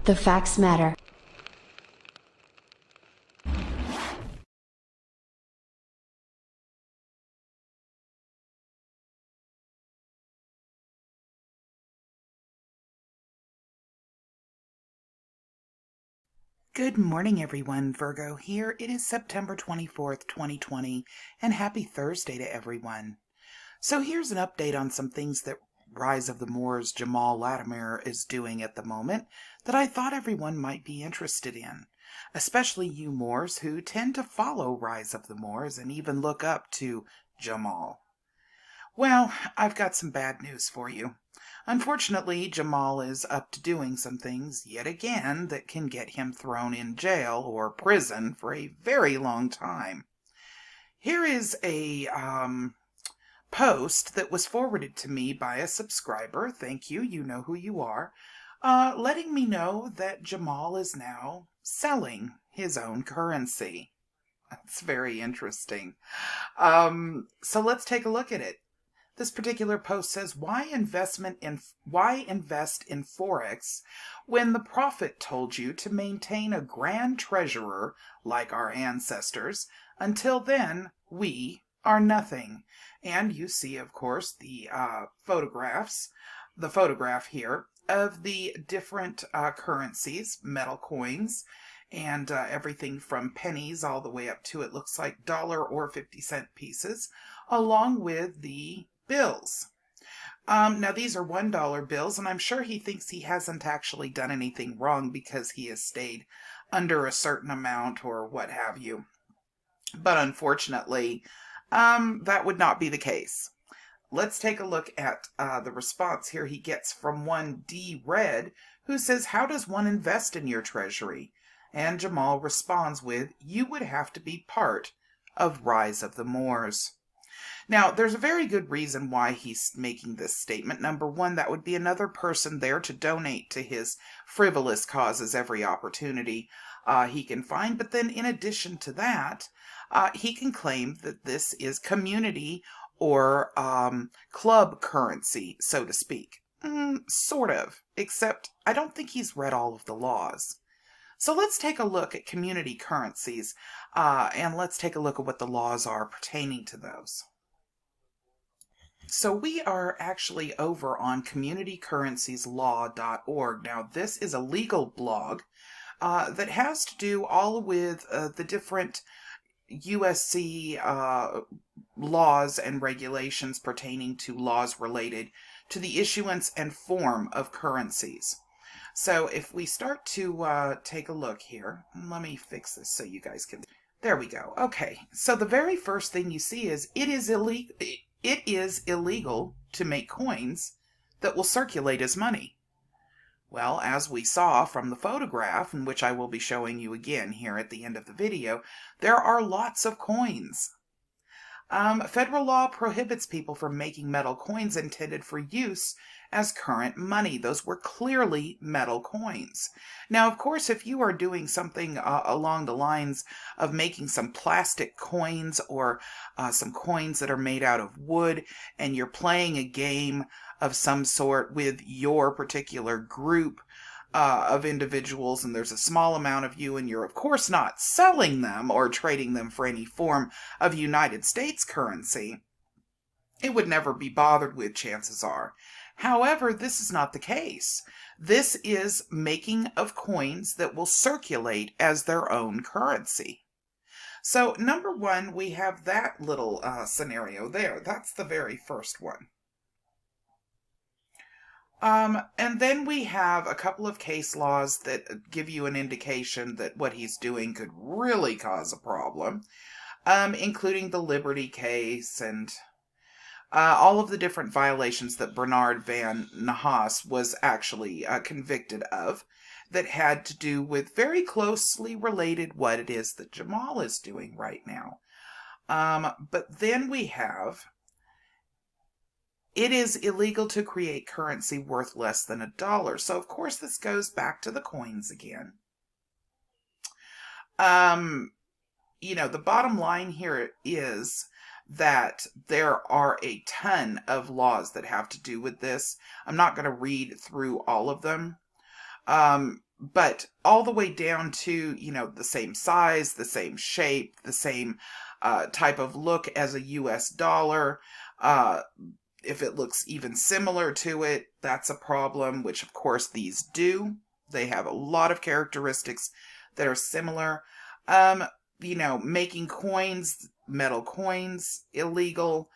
The facts matter. Good morning, everyone. Virgo here. It is September 24th, 2020, and happy Thursday to everyone. So here's an update on some things that Rise of the Moors Jamal Latimer is doing at the moment that I thought everyone might be interested in, especially you Moors who tend to follow Rise of the Moors and even look up to Jamal. Well, I've got some bad news for you. Unfortunately, Jamal is up to doing some things yet again that can get him thrown in jail or prison for a very long time. Here is a post that was forwarded to me by a subscriber. Thank you, you know who you are. Letting me know that Jamal is now selling his own currency. That's very interesting. So let's take a look at it. This particular post says, why invest in Forex when the prophet told you to maintain a grand treasurer like our ancestors? Until then, we are nothing. And you see, of course, the photograph here of the different currencies, metal coins, and everything from pennies all the way up to, it looks like, dollar or 50-cent pieces, along with the bills. Now these are $1 bills, and I'm sure he thinks he hasn't actually done anything wrong because he has stayed under a certain amount or what have you. But unfortunately, that would not be the case. Let's take a look at the response here he gets from one D Red, who says, how does one invest in your treasury? And Jamal responds with, you would have to be part of Rise of the Moors. Now, there's a very good reason why he's making this statement. Number one, that would be another person there to donate to his frivolous causes every opportunity he can find. But then in addition to that, he can claim that this is community or club currency, so to speak. Sort of, except I don't think he's read all of the laws. So let's take a look at community currencies, and let's take a look at what the laws are pertaining to those. So we are actually over on communitycurrencieslaw.org. Now, this is a legal blog that has to do all with the different USC laws and regulations pertaining to laws related to the issuance and form of currencies. So if we start to take a look here, let me fix this so you guys can... There we go. Okay, so the very first thing you see is it is illegal to make coins that will circulate as money. Well, as we saw from the photograph, in which I will be showing you again here at the end of the video, there are lots of coins. Federal law prohibits people from making metal coins intended for use as current money. Those were clearly metal coins. Now, of course, if you are doing something along the lines of making some plastic coins or some coins that are made out of wood, and you're playing a game of some sort with your particular group of individuals, and there's a small amount of you, and you're of course not selling them or trading them for any form of United States currency, it would never be bothered with, chances are. However, this is not the case. This is making of coins that will circulate as their own currency. So number one, we have that little scenario there. That's the very first one. And then we have a couple of case laws that give you an indication that what he's doing could really cause a problem, including the Liberty case and all of the different violations that Bernard van Nahas was actually convicted of that had to do with very closely related what it is that Jamal is doing right now. But then we have... It is illegal to create currency worth less than $1. So, of course, this goes back to the coins again. You know, the bottom line here is that there are a ton of laws that have to do with this. I'm not going to read through all of them. but all the way down to, the same size, the same shape, the same type of look as a US dollar. If it looks even similar to it, that's a problem, which of course these do. They have a lot of characteristics that are similar. Making coins, metal coins, illegal.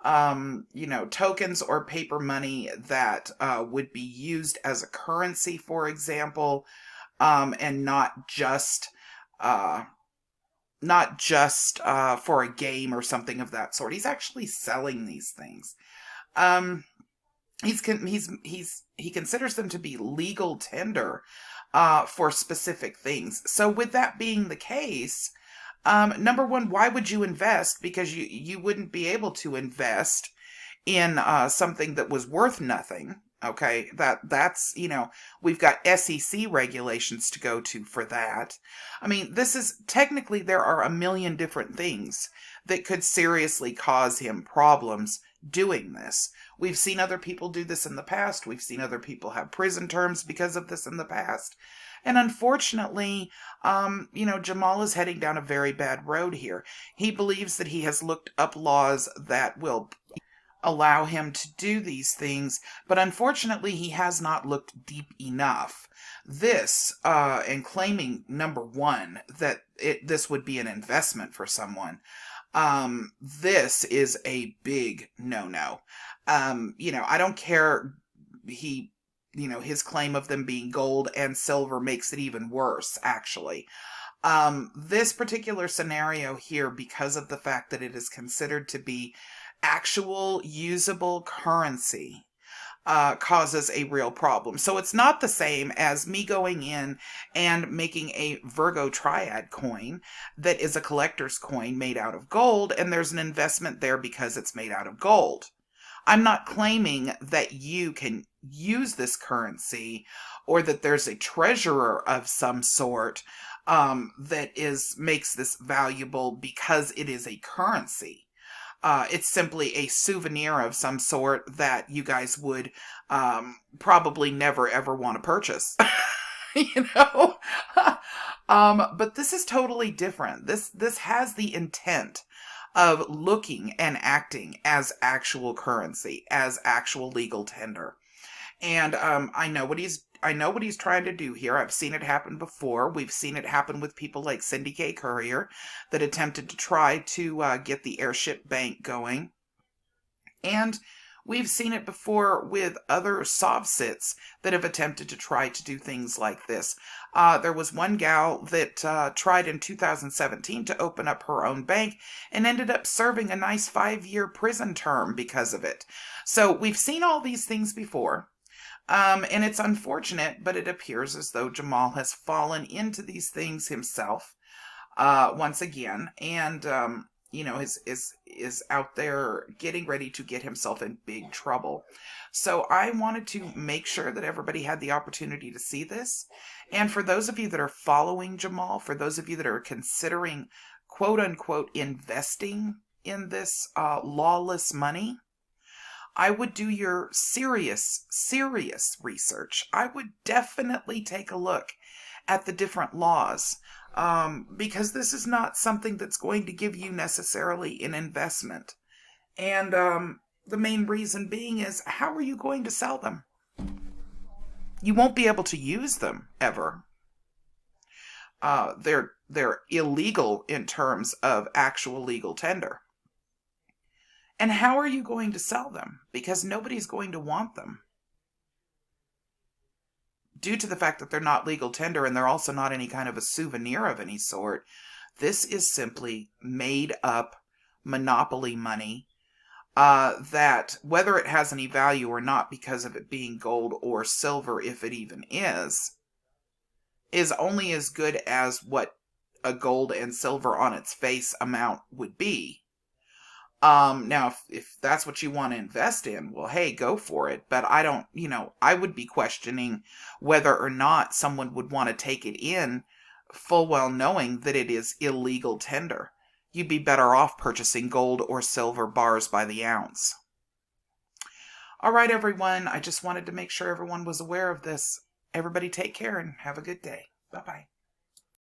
Tokens or paper money that would be used as a currency, for example, and not just for a game or something of that sort. He's actually selling these things. Um, he considers them to be legal tender for specific things. So with that being the case, number one, why would you invest? Because you wouldn't be able to invest in something that was worth nothing. Okay, that's we've got SEC regulations to go to for that. I mean, this is technically, there are a million different things that could seriously cause him problems doing this. We've seen other people do this in the past. We've seen other people have prison terms because of this in the past. And unfortunately, Jamal is heading down a very bad road here. He believes that he has looked up laws that will allow him to do these things, but unfortunately he has not looked deep enough. This, and claiming, number one, that this would be an investment for someone, this is a big no-no. I don't care, his claim of them being gold and silver makes it even worse, actually. This particular scenario here, because of the fact that it is considered to be actual usable currency, causes a real problem. So it's not the same as me going in and making a Virgo Triad coin that is a collector's coin made out of gold, and there's an investment there because it's made out of gold. I'm not claiming that you can use this currency or that there's a treasurer of some sort that makes this valuable because it is a currency. It's simply a souvenir of some sort that you guys would probably never ever want to purchase. you know but this is totally different. This has the intent of looking and acting as actual currency, as actual legal tender. And I know what he's trying to do here. I've seen it happen before. We've seen it happen with people like Cindy K. Courier that attempted to try to get the airship bank going. And we've seen it before with other sovsits that have attempted to try to do things like this. There was one gal that tried in 2017 to open up her own bank and ended up serving a nice 5-year prison term because of it. So we've seen all these things before. And it's unfortunate, but it appears as though Jamal has fallen into these things himself once again, and is out there getting ready to get himself in big trouble. So I wanted to make sure that everybody had the opportunity to see this. And for those of you that are following Jamal, for those of you that are considering quote unquote investing in this lawless money, I would do your serious research. I would definitely take a look at the different laws, because this is not something that's going to give you necessarily an investment. And the main reason being is, how are you going to sell them? You won't be able to use them ever. They're illegal in terms of actual legal tender. And how are you going to sell them? Because nobody's going to want them. Due to the fact that they're not legal tender and they're also not any kind of a souvenir of any sort, this is simply made up monopoly money that, whether it has any value or not because of it being gold or silver, if it even is only as good as what a gold and silver on its face amount would be. Now, if that's what you want to invest in, well, hey, go for it. But I would be questioning whether or not someone would want to take it in full well knowing that it is illegal tender. You'd be better off purchasing gold or silver bars by the ounce. All right, everyone. I just wanted to make sure everyone was aware of this. Everybody take care and have a good day. Bye-bye.